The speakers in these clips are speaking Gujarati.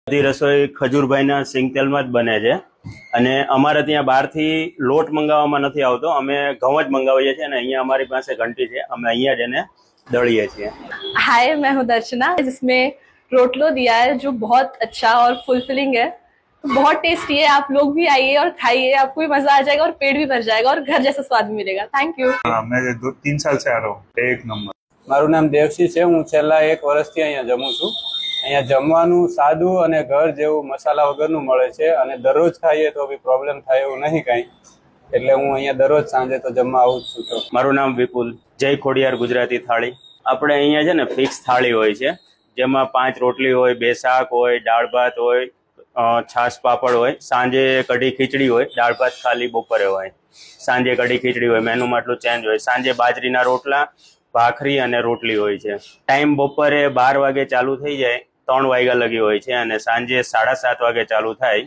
બધી રસોઈ ખજૂરભાઈના સિંગ તેલમાં જ બને છે અને અમારે ત્યાં બહારથી લોટ મંગાવવામાં નથી આવતો, અમે ઘઉં જ મંગાવીએ છીએ અને અહીંયા અમારી પાસે ઘંટી છે, અમે અહીંયા જ એને दलिए છીએ। हाय, मैं हूँ दर्शना, जिसमें रोटलो दिया है जो बहुत अच्छा और फुलफिलिंग है। तो बहुत टेस्टी है, आप लोग भी आइए और खाइए, आपको भी मजा आ जाएगा और पेट भी भर जाएगा और घर जैसा स्वाद भी मिलेगा। Thank you. मैं 2-3 साल से आ रहा हूँ। एक नंबर। મારું નામ દેવશી છે, હું છેલ્લા 1 વર્ષથી અહીંયા જમું છું। અહીંયા જમવાનું સાદું અને ઘર જેવું મસાલા વગરનું મળે છે અને દરરોજ ખાઈએ તો બી પ્રોબ્લેમ થાય એવું નહીં કાંઈ, એટલે હું અહીંયા દરરોજ સાંજે તો જમવા આવું જ છું। મારું નામ વિપુલ, જય ખોડિયાર ગુજરાતી થાળી। આપણે અહીંયા છે ને ફિક્સ થાળી હોય છે, જેમાં 5 રોટલી હોય, 2 શાક હોય, દાળ ભાત હોય, છાશ પાપડ હોય, સાંજે કઢી ખીચડી હોય, દાળ ભાત ખાલી બપોરે હોય, સાંજે કઢી ખીચડી હોય, મેનુમાં આટલું ચેન્જ હોય, સાંજે બાજરીના રોટલા, ભાખરી અને રોટલી હોય છે। ટાઈમ બપોરે 12 વાગે ચાલુ થઈ જાય, 3 વાગ્યા લગી હોય છે અને સાંજે 7:30 વાગે ચાલુ થાય,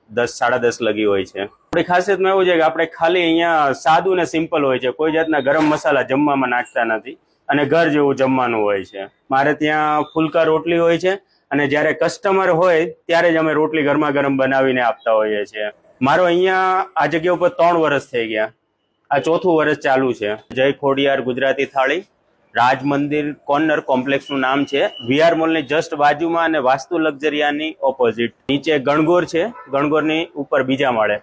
10 સાડા 10 લગી હોય છે। આપણી ખાસિયતમાં એવું છે કે આપણે ખાલી અહીંયા સાદું ને સિમ્પલ હોય છે, કોઈ જાતના ગરમ મસાલા જમવામાં નાખતા નથી અને ઘર જેવું જમવાનું હોય છે। મારે ત્યાં ફુલકા રોટલી હોય છે અને જ્યારે કસ્ટમર હોય ત્યારે જ અમે રોટલી ગરમા ગરમ બનાવીને આપતા હોઈએ છીએ। મારો અહીંયા આ જગ્યા ઉપર 3 વર્ષ થઈ ગયા, આ 4થું વર્ષ ચાલુ છે। જય ખોડિયાર ગુજરાતી થાળી, રાજ મંદિર કોર્નર કોમ્પ્લેક્સનું નામ છે, વીઆર મોલની જસ્ટ બાજુમાં અને વાસ્તુ લક્ઝરિયાની ઓપોઝિટ, નીચે ગણગોર છે, ગણગોરની ઉપર બીજા માળે।